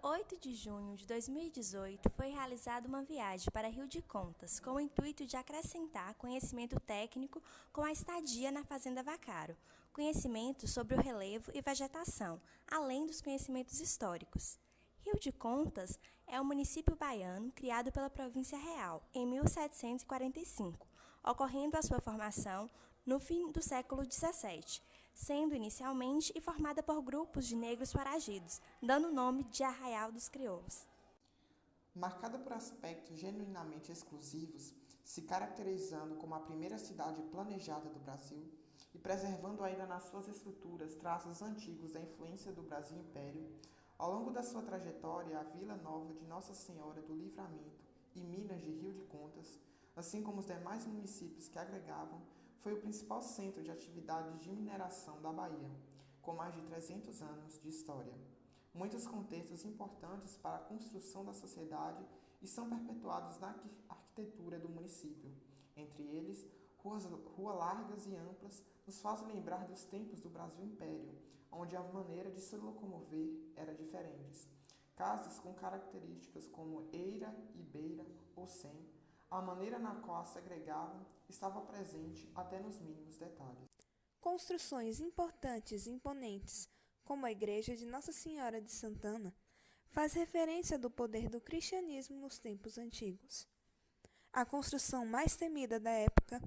8 de junho de 2018, foi realizada uma viagem para Rio de Contas, com o intuito de acrescentar conhecimento técnico com a estadia na Fazenda Vaccaro, conhecimento sobre o relevo e vegetação, além dos conhecimentos históricos. Rio de Contas é um município baiano criado pela Província Real em 1745, ocorrendo a sua formação no fim do século XVII, sendo inicialmente formada por grupos de negros foragidos, dando o nome de Arraial dos Crioulos. Marcada por aspectos genuinamente exclusivos, se caracterizando como a primeira cidade planejada do Brasil e preservando ainda nas suas estruturas traços antigos da influência do Brasil Império, ao longo da sua trajetória, a Vila Nova de Nossa Senhora do Livramento e Minas de Rio de Contas, assim como os demais municípios que agregavam, foi o principal centro de atividades de mineração da Bahia, com mais de 300 anos de história. Muitos contextos importantes para a construção da sociedade estão perpetuados na arquitetura do município. Entre eles, ruas largas e amplas nos fazem lembrar dos tempos do Brasil Império, onde a maneira de se locomover era diferente. Casas com características como eira e beira ou sem, a maneira na qual as segregavam estava presente até nos mínimos detalhes. Construções importantes e imponentes, como a Igreja de Nossa Senhora de Santana, faz referência do poder do cristianismo nos tempos antigos. A construção mais temida da época,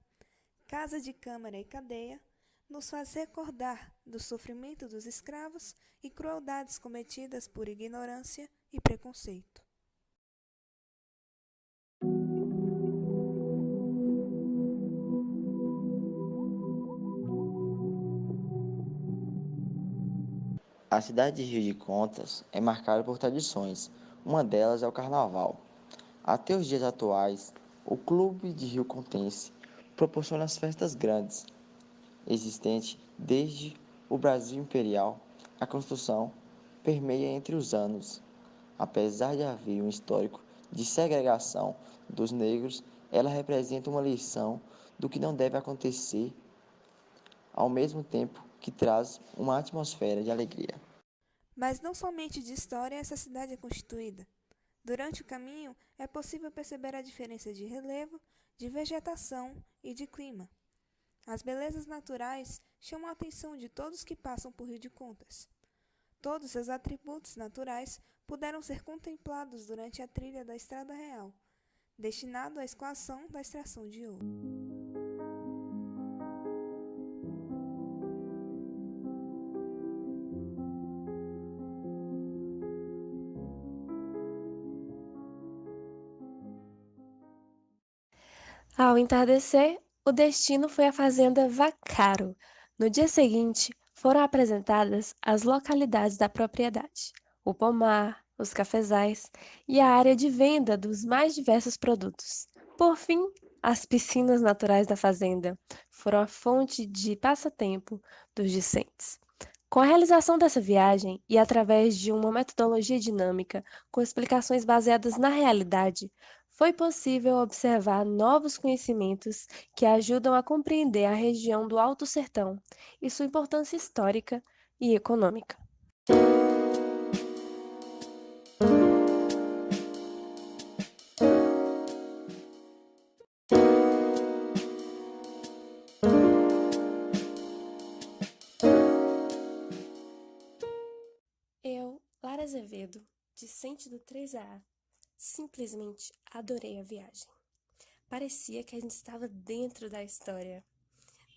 Casa de Câmara e Cadeia, nos faz recordar do sofrimento dos escravos e crueldades cometidas por ignorância e preconceito. A cidade de Rio de Contas é marcada por tradições, uma delas é o Carnaval. Até os dias atuais, o Clube de Rio Contense proporciona as festas grandes, existente desde o Brasil Imperial. A construção permeia entre os anos. Apesar de haver um histórico de segregação dos negros, ela representa uma lição do que não deve acontecer, ao mesmo tempo que traz uma atmosfera de alegria. Mas não somente de história essa cidade é constituída. Durante o caminho, é possível perceber a diferença de relevo, de vegetação e de clima. As belezas naturais chamam a atenção de todos que passam por Rio de Contas. Todos seus atributos naturais puderam ser contemplados durante a trilha da Estrada Real, destinado à escoação da extração de ouro. Ao entardecer, o destino foi a Fazenda Vaccaro. No dia seguinte, foram apresentadas as localidades da propriedade, o pomar, os cafezais e a área de venda dos mais diversos produtos. Por fim, as piscinas naturais da fazenda foram a fonte de passatempo dos discentes. Com a realização dessa viagem e através de uma metodologia dinâmica com explicações baseadas na realidade, foi possível observar novos conhecimentos que ajudam a compreender a região do Alto Sertão e sua importância histórica e econômica. Eu, Lara Azevedo, discente do 3A, simplesmente adorei a viagem. Parecia que a gente estava dentro da história.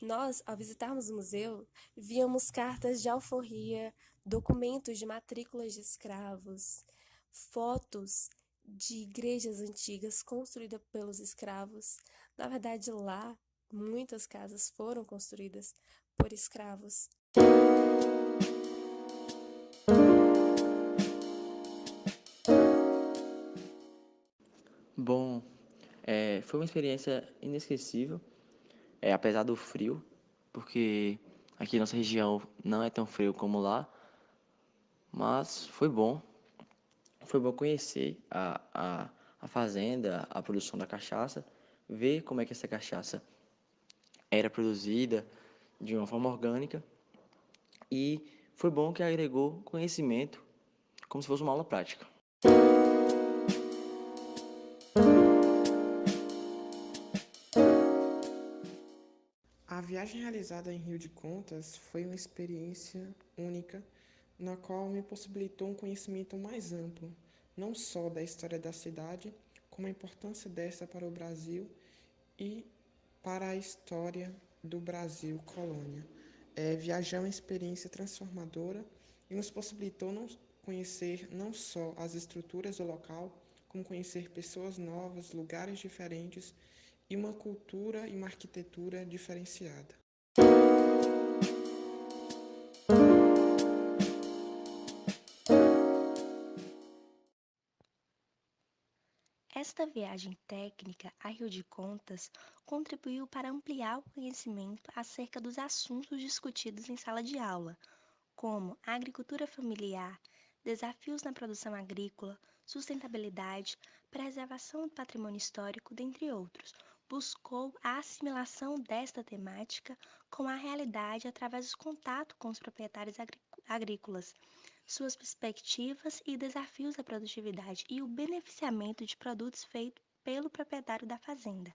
Nós, ao visitarmos o museu, víamos cartas de alforria, documentos de matrículas de escravos, fotos de igrejas antigas construídas pelos escravos. Na verdade, lá, muitas casas foram construídas por escravos. Bom, foi uma experiência inesquecível, apesar do frio, porque aqui nossa região não é tão frio como lá, mas foi bom. Foi bom conhecer a fazenda, a produção da cachaça, ver como é que essa cachaça era produzida de uma forma orgânica e foi bom que agregou conhecimento como se fosse uma aula prática. viagem realizada em Rio de Contas foi uma experiência única, na qual me possibilitou um conhecimento mais amplo, não só da história da cidade, como a importância desta para o Brasil e para a história do Brasil colônia. Viajar é uma experiência transformadora e nos possibilitou conhecer não só as estruturas do local, como conhecer pessoas novas, lugares diferentes e uma cultura e uma arquitetura diferenciada. Esta viagem técnica a Rio de Contas contribuiu para ampliar o conhecimento acerca dos assuntos discutidos em sala de aula, como a agricultura familiar, desafios na produção agrícola, sustentabilidade, preservação do patrimônio histórico, dentre outros. Buscou a assimilação desta temática com a realidade através do contato com os proprietários agrícolas, suas perspectivas e desafios da produtividade e o beneficiamento de produtos feitos pelo proprietário da fazenda.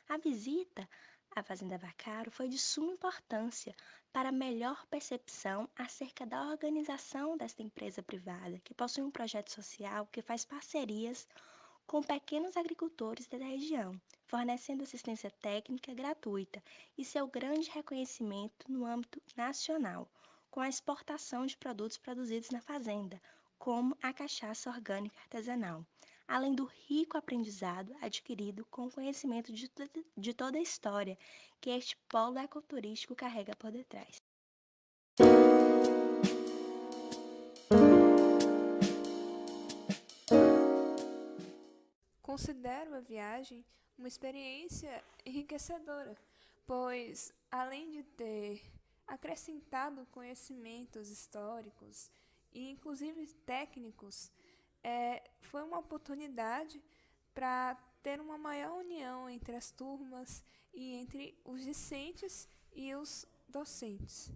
A visita à Fazenda Vaccaro foi de suma importância para melhor percepção acerca da organização desta empresa privada, que possui um projeto social que faz parcerias com pequenos agricultores da região, fornecendo assistência técnica gratuita e seu grande reconhecimento no âmbito nacional, com a exportação de produtos produzidos na fazenda, como a cachaça orgânica artesanal, além do rico aprendizado adquirido com o conhecimento de toda a história que este polo ecoturístico carrega por detrás. Considero a viagem uma experiência enriquecedora, pois, além de ter acrescentado conhecimentos históricos e inclusive técnicos, foi uma oportunidade para ter uma maior união entre as turmas e entre os discentes e os docentes.